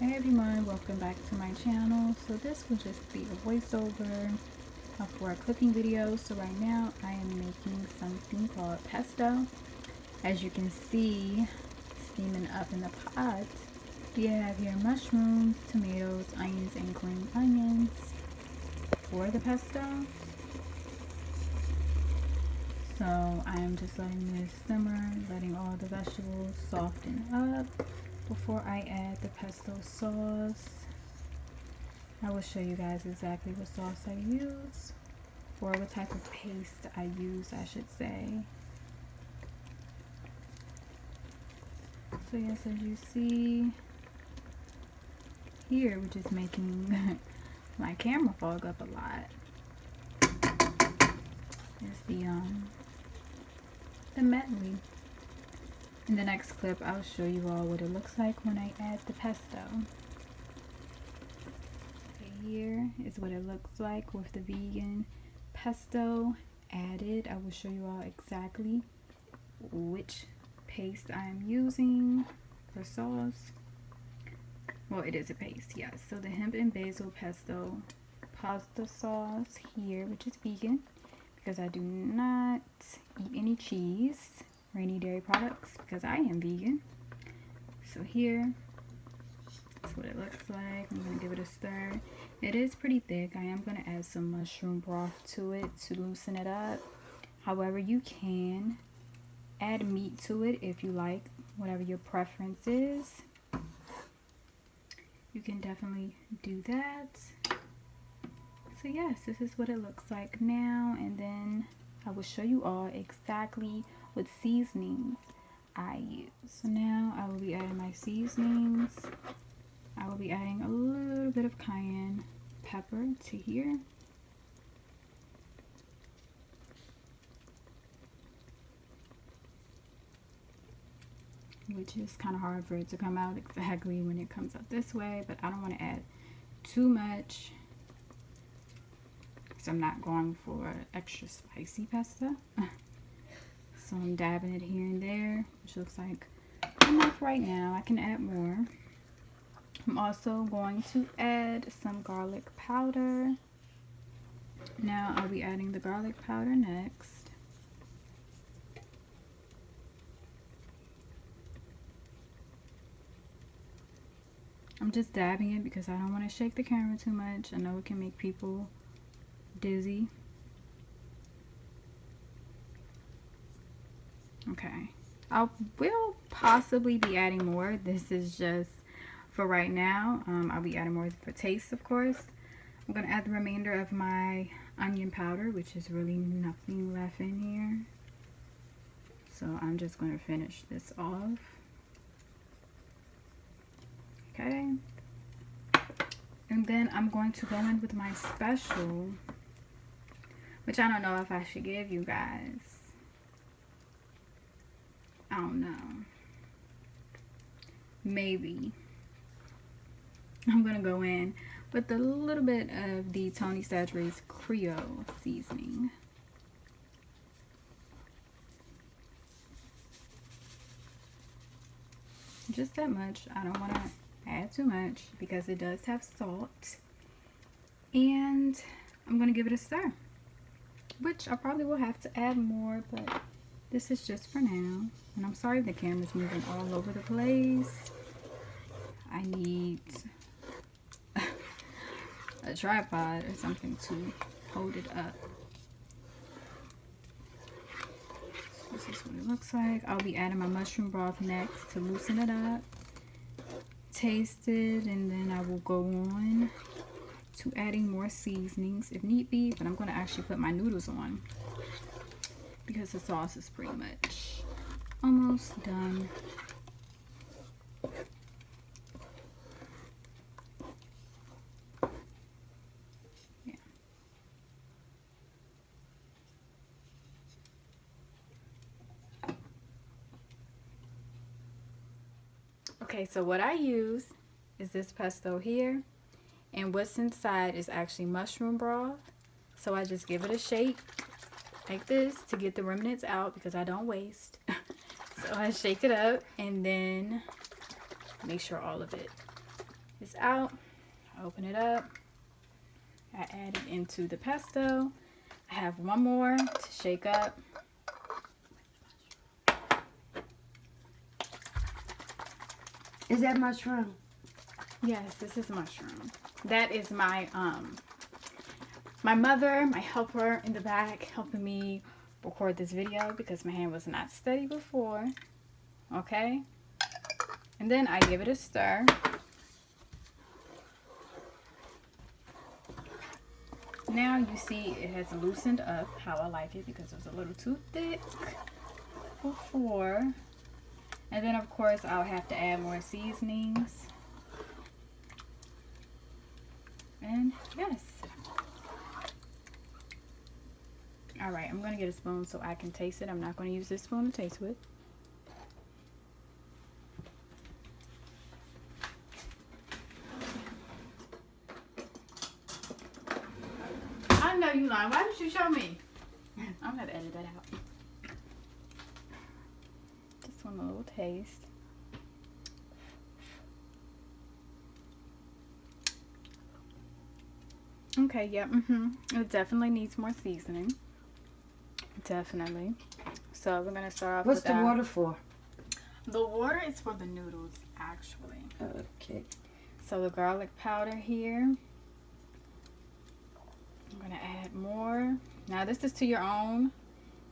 Hey everyone, welcome back to my channel. So this will just be a voiceover for a cooking video. So right now I am making something called pesto. As you can see, steaming up in the pot, we have here mushrooms, tomatoes, onions, and green onions for the pesto. So I am just letting this simmer, letting all the vegetables soften up before I add the pesto sauce. I will show you guys exactly what sauce I use, or what type of paste I use, I should say. So yes, as you see here, which is making my camera fog up a lot, is the medley. In the next clip, I'll show you all what it looks like when I add the pesto. Okay, here is what it looks like with the vegan pesto added. I will show you all exactly which paste I'm using for sauce. Well, it is a paste, yes. So the hemp and basil pesto pasta sauce here, which is vegan, because I do not eat any cheese or any dairy products because I am vegan. So here, that's what it looks like. I'm going to give it a stir. It is pretty thick. I am going to add some mushroom broth to it to loosen it up. However, you can add meat to it if you like, whatever your preference is. You can definitely do that. So yes, this is what it looks like now, and then I will show you all exactly what seasonings I use. So now I will be adding my seasonings. I will be adding a little bit of cayenne pepper to here. Which is kind of hard for it to come out exactly when it comes out this way, but I don't want to add too much because I'm not going for extra spicy pesto. So I'm dabbing it here and there, which looks like enough right now. I can add more. I'm also going to add some garlic powder. Now I'll be adding the garlic powder next. I'm just dabbing it because I don't want to shake the camera too much. I know it can make people dizzy. Okay, I will possibly be adding more. This is just for right now. I'll be adding more for taste, of course. I'm going to add the remainder of my onion powder, which is really nothing left in here. So I'm just going to finish this off. Okay. And then I'm going to go in with my special, which I don't know if I should give you guys. I don't know. Maybe. I'm going to go in with a little bit of the Tony Saturate's Creole Seasoning. Just that much. I don't want to add too much because it does have salt. And I'm going to give it a stir, which I probably will have to add more, but this is just for now. And I'm sorry if the camera's moving all over the place. I need a tripod or something to hold it up. This is what it looks like. I'll be adding my mushroom broth next to loosen it up. Taste it, and then I will go on to adding more seasonings if need be. But I'm going to actually put my noodles on because the sauce is pretty much almost done. Yeah. Okay, so what I use is this pesto here, and what's inside is actually mushroom broth. So I just give it a shake like this to get the remnants out because I don't waste. So I shake it up and then make sure all of it this out. I open it up. I add it into the pesto. I have one more to shake up. Is that mushroom? Yes, this is mushroom. That is my my mother, my helper in the back, helping me record this video because my hand was not steady before. Okay? And then I give it a stir. Now you see it has loosened up how I like it because it was a little too thick before. And then of course I'll have to add more seasonings. And yes. Alright, I'm going to get a spoon so I can taste it. I'm not going to use this spoon to taste with. I know you lying. Why did you show me? I'm going to edit that out. Just one little taste. Okay, yeah, It definitely needs more seasoning. Definitely. So we're going to start off What's with the water for? The water is for the noodles, actually. Okay. So the garlic powder here. I'm going to add more. Now this is to your own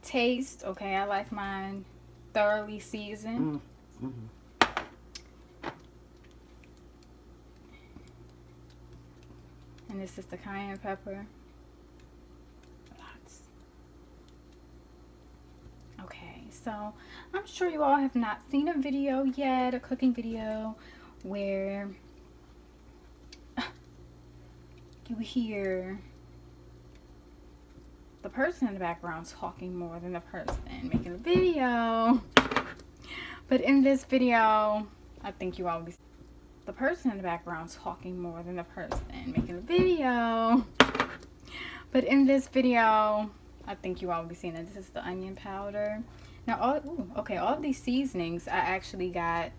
taste. Okay, I like mine thoroughly seasoned. And this is the cayenne pepper. Lots. Okay, so I'm sure you all have not seen a video yet, a cooking video, where you hear the person in the background talking more than the person making the video. But in this video, I think you all will be the person in the background talking more than the person making the video. But in this video, I think you all will be seeing that this is the onion powder. Now, all of these seasonings I actually got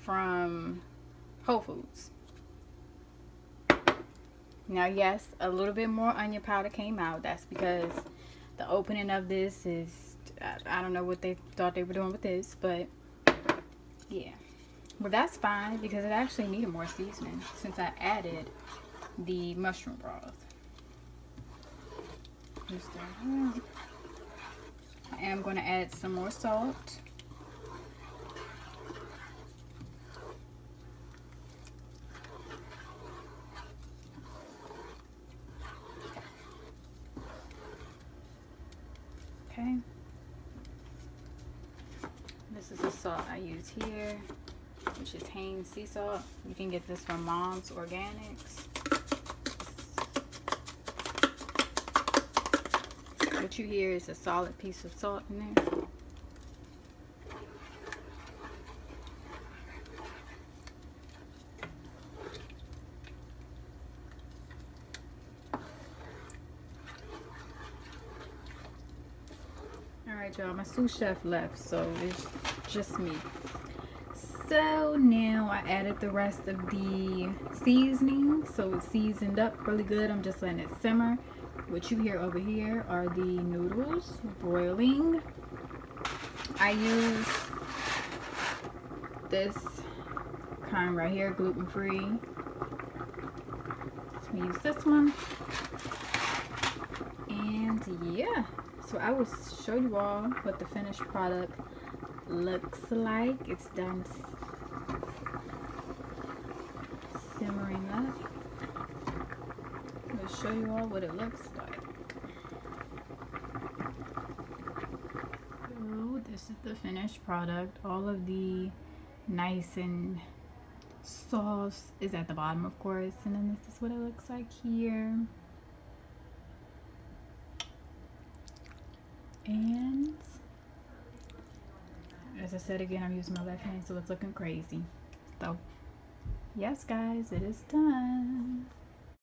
from Whole Foods. Now, yes, a little bit more onion powder came out. That's because the opening of this is, I don't know what they thought they were doing with this, but yeah. But that's fine because it actually needed more seasoning since I added the mushroom broth. I am going to add some more salt. Okay. This is the salt I use here, which is Hain sea salt. You can get this from Mom's Organics. What you hear is a solid piece of salt in there. Alright y'all, my sous chef left, so it's just me. So now I added the rest of the seasoning, so it's seasoned up really good. I'm just letting it simmer. What you hear over here are the noodles boiling. I use this kind right here, gluten-free. So we use this one. And yeah, so I will show you all what the finished product looks like. It's done simmering up. I'll show you all what it looks like. So this is the finished product. All of the nice and sauce is at the bottom, of course, and then this is what it looks like here. And as I said again, I'm using my left hand, so it's looking crazy. So yes guys, it is done.